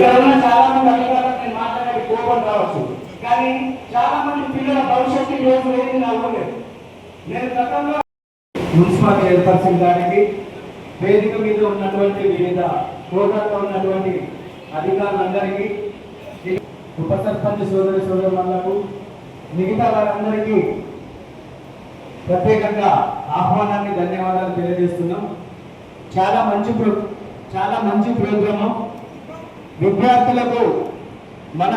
చాలా మంది అధికారులు నేను మాట్లాడే కోపం కావచ్చు, కానీ చాలా మంది పిల్లల భవిష్యత్తు రోజు ఏది నవ్వలేదు. నేను గతంలో మున్సిపాలిటీ ఏర్పరిచిన దానికి వేదిక మీద ఉన్నటువంటి వివిధ హోదాలో ఉన్నటువంటి అధికారులందరికీ, ఉప సర్పంచ్ సోదరులకు, మిగతా వారందరికీ ప్రత్యేకంగా ఆహ్వానాన్ని ధన్యవాదాలు తెలియజేస్తున్నాం. చాలా మంచి ప్రోగ్రాము. విద్యార్థులకు మన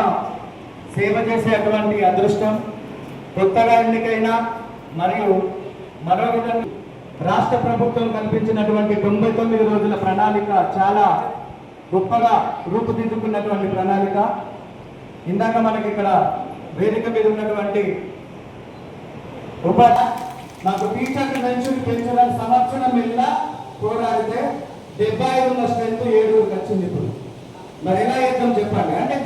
సేవ చేసేటువంటి అదృష్టం కొత్తగా ఎన్నికైన మరియు మరో విధంగా రాష్ట్ర ప్రభుత్వం కల్పించినటువంటి 99 రోజుల ప్రణాళిక చాలా గొప్పగా రూపుదిద్దుకున్నటువంటి ప్రణాళిక. ఇందాక మనకి ఇక్కడ వేదిక మీద ఉన్నటువంటి నాకు టీచర్ పెంచడానికి సంవత్సరం వెళ్ళా పోరాడితే 75 ఉన్న స్ట్రెంత్ 7 వచ్చింది. ఇప్పుడు మరి ఎలా చేద్దాం చెప్పండి. అంటే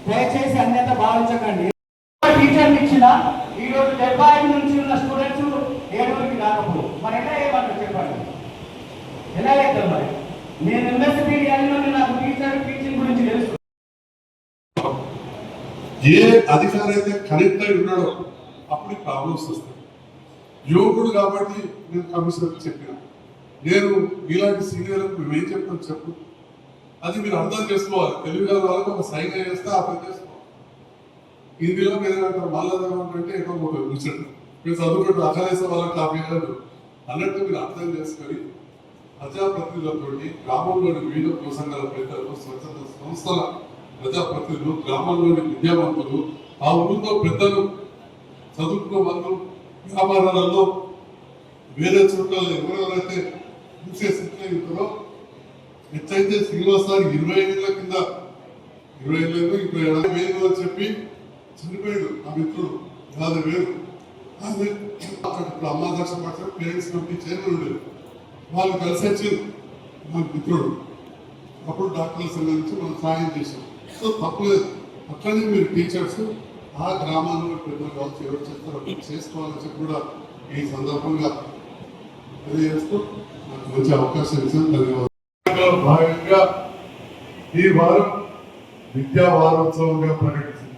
దయచేసి అన్యత భావించకండి. టీచర్ని ఇచ్చిన ఈరోజు 75 నుంచి ఉన్న స్టూడెంట్స్ 7కి రాకపో మరి ఎలా ఏమంటారు చెప్పండి, ఎలా చేద్దాం? మరి నేను ఎంఎస్సీ నాకు టీచింగ్ గురించి తెలుసు. ఏ అధికారి అయితే కనెక్ట్ అయి ఉన్నాడో అప్పుడు ప్రాబ్లమ్స్ వస్తాయి. యువకుడు కాబట్టి నేను కమిషనర్కి చెప్పిన, నేను ఇలాంటి సీనియర్లకు మేమేం చెప్తాం చెప్పు, అది మీరు అర్థం చేసుకోవాలి. తెలుగు వాళ్ళకి ఒక సైన్ చేస్తే అర్థం చేసుకోవాలి. హిందీలో మీరు మళ్ళీ ఏదో కూర్చోండి, మీరు చదువుకుంటూ అఖలేసే వాళ్ళకి కాపీ కాదు అన్నట్టు మీరు అర్థం చేసుకొని ప్రజాప్రతినిధులతో గ్రామంలోని వివిధ కోసంగాల పెద్దలు, స్వచ్ఛత సంస్థల ప్రజాప్రతినిధులు, గ్రామంలోని విద్యావంతులు, ఆ ఊరిలో పెద్దలు, చదువుకున్న వాళ్ళు, వ్యాపారాలలో వేరే చోట్ల ఎవరెవరైతే చూసే స్థితిలో ఉంటారో ఎట్లయితే శ్రీనివాస్ గారు 25 ఏళ్ళ కింద 20 ఏళ్ళు 27 వేలు అని చెప్పి చనిపోయాడు ఆ మిత్రుడు 50 వేలు. ఇప్పుడు అమ్మా దక్ష పట్ల పేరెంట్స్ కమిటీ చైర్మన్ ఉండేది, వాళ్ళు కలిసి వచ్చింది మా మిత్రుడు. అప్పుడు డాక్టర్ల సంఘం నుంచి మనం సాయం చేసాం. సో తప్పలేదు. అట్లనే మీరు టీచర్స్ ఆ గ్రామాల్లో పెద్దలు కావచ్చు, ఎవరు చేస్తారో చేసుకోవాలని చెప్పి కూడా ఈ సందర్భంగా తెలియజేస్తూ నాకు మంచి అవకాశం ఇచ్చాను. ధన్యవాదాలు. భాగంగా ఈ వారం విద్యా వారోత్సవంగా ప్రకటించింది.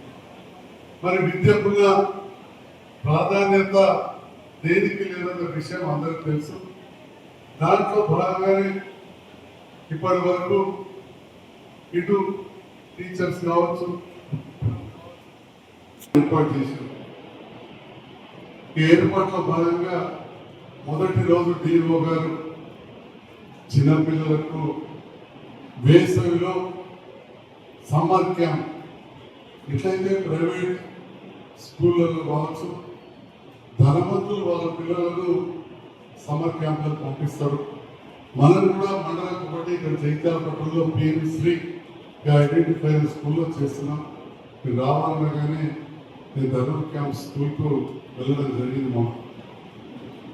మరి విద్యకున్న ప్రాధాన్యత దేనికి లేదన్న విషయం అందరికీ తెలుసు. దాంట్లో భాగంగానే ఇప్పటి వరకు ఇటు టీచర్స్ కావచ్చు ఏర్పాటు చేశారు. ఈ ఏర్పాట్లో భాగంగా మొదటి రోజు డిఓ గారు చిన్నపిల్లలకు వేసవిలో సమ్మర్ క్యాంప్, ఎట్లయితే ప్రైవేట్ స్కూళ్ళలో కావచ్చు ధనవంతులు వాళ్ళ పిల్లలను సమ్మర్ క్యాంప్లకు పంపిస్తారు. మనం కూడా మండలం ఒకటి ఇక్కడ జైత్యాల పట్టణంలో పిఎంశ్రీ ఐడెంటిఫై అయిన స్కూల్లో చేస్తున్నాం. మీరు రావాలనగానే నేను ధర్మూర్ క్యాంప్ స్కూల్కు వెళ్ళడం జరిగింది. మాకు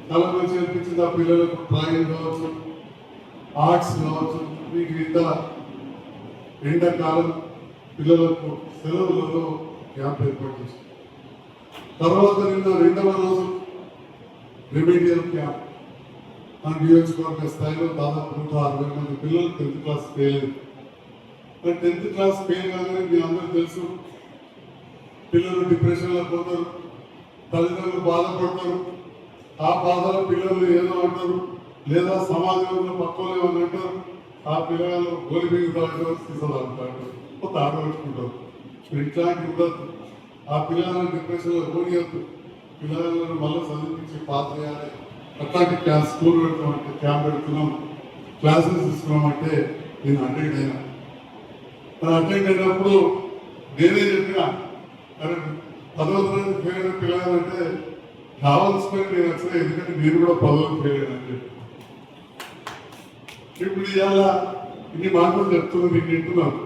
చాలా మంచి అనిపించింది. ఆ పిల్లలకు డ్రాయింగ్ కావచ్చు, ఆర్ట్స్ కావచ్చు, మీకు ఇంత ఎండాకాలం పిల్లలకు సెలవులలో క్యాంప్ ఏర్పాటు చేశారు. తర్వాత నిన్న 2వ రోజు రెమెడియల్ క్యాంప్. మన నియోజకవర్గ స్థాయిలో దాదాపు 160 మంది పిల్లలు 10th క్లాస్ ఫెయిల్ అయింది. 10th క్లాస్ ఫెయిల్ కాగానే మీ అందరూ తెలుసు, పిల్లలు డిప్రెషన్లో పోతారు, తల్లిదండ్రులు బాధపడతారు. ఆ బాధలో పిల్లలు ఏదో అంటారు, లేదా సమాజంలో పక్కన ఏమని అంటారు. ఆ పిల్లలు గోలి మీద తీసుకుంటారు, కొత్త ఆటలుకుంటారు. ఇట్లాంటి ఉండదు. ఆ పిల్లలను డిప్రెషన్లో పోనీయద్దు. పిల్లలను మళ్ళీ చదివించి పాస్ చేయాలి. అట్లాంటి స్కూల్ పెడుతున్నామంటే క్యాంప్ పెడుతున్నాం, క్లాసెస్ ఇస్తున్నామంటే నేను అటెండ్ అయినా. అటెండ్ అయినప్పుడు నేనే చెప్పిన, అరే 10వ తరగతి ఫెయిల్ అయిన పిల్లలంటే కావాల్సుకొని నేను వచ్చిన, ఎందుకంటే నేను కూడా 10వ ఫెయిల్ అయినా చెప్పి. ఇప్పుడు ఇవాళ ఇన్ని మాటలు చెప్తున్నా, మీకు వింటున్నాను.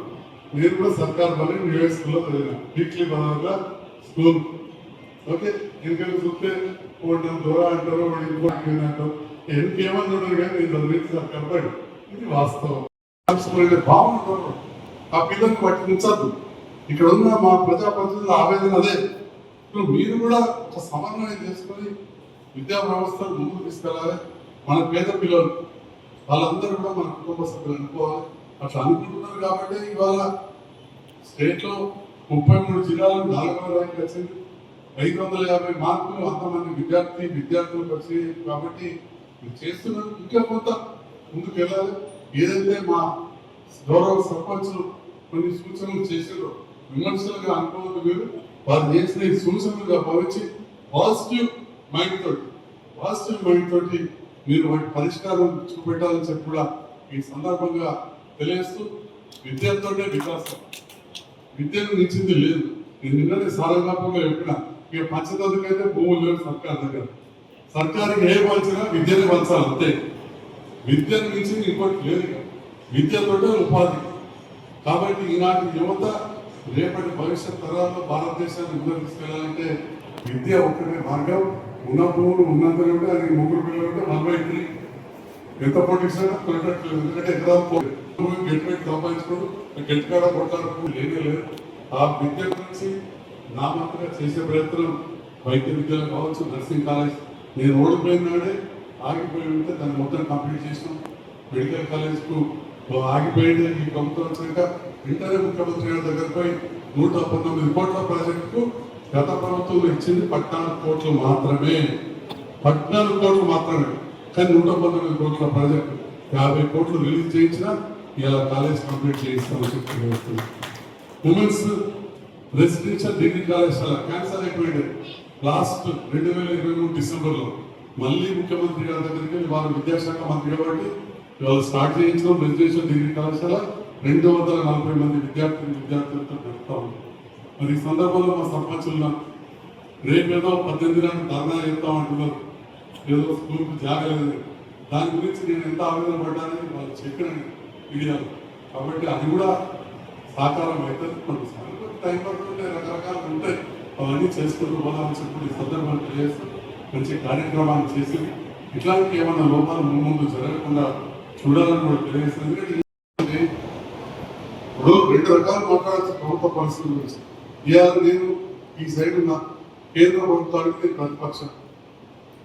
నేను కూడా సర్కార్ పని యూఎస్ స్కూల్లో చదివిన, వీక్లీ బనాగా స్కూల్. ఓకే, ఎందుకంటే చూస్తే వాడు దూరం అంటారు, వాడు ఇంకోటి అంటారు, ఎందుకేమని ఉండదు. కానీ నేను చదివించి సర్కార్ పని, ఇది వాస్తవం. బాగుంటారు. ఆ పిల్లల్ని పట్టించద్దు. ఇక్కడ ఉన్న మా ప్రజాప్రతినిధుల ఆవేదన అదే. ఇప్పుడు మీరు కూడా ఒక సమన్వయం చేసుకొని విద్యా వ్యవస్థను ముందుకు తీసుకెళ్ళాలి. మన పేద పిల్లలు వాళ్ళందరూ కూడా మన కుటుంబ సభ్యులు అనుకోవాలి. అట్లా అనుకుంటున్నారు కాబట్టి ఇవాళ స్టేట్ లో 33 జిల్లాలకు 4వ ర్యాంక్ వచ్చింది. 550 మార్కులు అంతమంది విద్యార్థులకు వచ్చాయి. కాబట్టి మీరు చేస్తున్నారు, ఇంకా కొంత ముందుకు వెళ్ళాలి. ఏదైతే మా గౌరవ సర్పంచులు కొన్ని సూచనలు చేసారో విమర్శలుగా అనుకోవద్దు, మీరు వారు చేసిన ఈ సూచనలుగా భావించి పాజిటివ్ మైండ్ తోటి మీరు వాటి పరిష్కారం చూపెట్టాలని చెప్పి కూడా ఈ సందర్భంగా తెలియజేస్తూ, విద్యతోనే వికాసం, విద్యను మించింది లేదు. నేను నిన్ననే సారంగాపంగా చెప్పిన, ఇక పంచదదుకైతే భూములు లేవు సర్కార్ దగ్గర. సర్కారుకి ఏ పంచినా విద్యనే పంచాలి అంతే. విద్యను మించింది ఇంకోటి లేదు. విద్యతోటే ఉపాధి. కాబట్టి ఈనాటి యువత రేపటి భవిష్యత్ తరాల్లో భారతదేశాన్ని ముందుకు తీసుకెళ్లాలంటే విద్య ఒక్కటే మార్గం. ఉన్న భూములు ఉన్నంత ఉంటే అది ముగ్గురు పిల్లలు ఉంటే 43 ఎంత పొట్టించినా కొనట్లేదు. ఎందుకంటే ఎకరాలు గెట్ పెట్టి సంపాదించుకోడు, గెట్ కాడ కొట్టాడు లేనే లేదు. ఆ విద్య గురించి నా మాత్రమే చేసే ప్రయత్నం వైద్య విద్యలు కావచ్చు, నర్సింగ్ కాలేజ్. నేను ఓడిపోయిన నాడే ఆగిపోయి ఉంటే దాన్ని మొత్తం కంప్లీట్ చేసినాం. మెడికల్ కాలేజ్కు ఆగిపోయింది. ఈ ప్రభుత్వం వచ్చాక వెంటనే ముఖ్యమంత్రి గారి దగ్గర పోయి 119 కోట్ల ప్రాజెక్టుకు గత ప్రభుత్వం ఇచ్చింది 14 కోట్లు మాత్రమే. 14 కోట్లు మాత్రమే. కానీ 119 కోట్ల ప్రాజెక్టు 50 కోట్లు రిలీజ్ చేయించినా ఇలా కాలేజ్ కంప్లీట్ చేయిస్తామని చెప్పి ఉమెన్స్ రెసిడెన్షియల్ డిగ్రీ కళాశాల క్యాన్సర్ అయిపోయింది లాస్ట్ 2023 డిసెంబర్లో. మళ్ళీ ముఖ్యమంత్రి గారి దగ్గరికి వెళ్ళి వారు విద్యాశాఖ మంత్రి కాబట్టి ఇవాళ స్టార్ట్ చేయించడం రెసిడెన్షియల్ డిగ్రీ కళాశాల 240 మంది విద్యార్థులతో పెడతా ఉంది. మరి ఈ సందర్భంలో మా సర్పంచులు రేపేదో 18 నాడు ధర్నా చేస్తామంటున్నారు, ఏదో స్కూల్కు జాగలేదు. దాని గురించి నేను ఎంత ఆవేదన పడ్డానని వాళ్ళు చెప్పిన మీడియాలో. కాబట్టి అది కూడా సాకారం అవుతుంది. కొన్ని టైం పడుతుంటే రకరకాలు ఉంటాయి, అవన్నీ చేసుకుంటూ పోదామని చెప్పి ఈ సందర్భాన్ని తెలియజేస్తూ మంచి కార్యక్రమాన్ని చేసి ఇట్లాంటి ఏమైనా లోపాలు ముందు జరగకుండా చూడాలని కూడా తెలియజేస్తుంది. ఎందుకంటే ఇప్పుడు 2 రకాలు మాట్లాడాల్సిన ప్రభుత్వ పరిస్థితుల గురించి. ఇవాళ నేను ఈ సైడ్ ఉన్న కేంద్ర ప్రభుత్వానికి నేను ప్రతిపక్షం.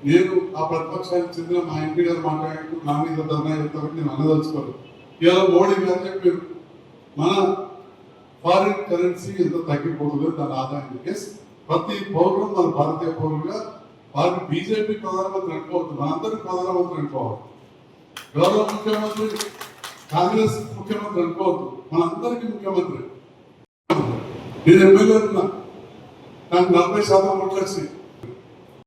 నేను ఆ ప్రతిపక్షానికి చెందిన మా ఎంపీ గారు మాట్లాడినట్టు నా మీద ధర్నా చెప్తారని నేను అనదలుచుకోను. ఇవాళ మోడీ గారు చెప్పారు మన ఫారిన్ కరెన్సీ ఎంత తగ్గిపోతుందో దాని ఆదాయం. ఎస్, ప్రతి పౌరుడు మన భారతీయ పౌరులుగా వారిని బీజేపీ ప్రధానమంత్రి అనుకోవద్దు, మనందరికీ ప్రధానమంత్రి అనుకోవాలి. గౌరవ ముఖ్యమంత్రి కాంగ్రెస్ ముఖ్యమంత్రి అనుకోవద్దు, మనందరికీ ముఖ్యమంత్రి. నేను ఎమ్మెల్యే ఉన్నా, నాకు 40% ఓట్లు వచ్చి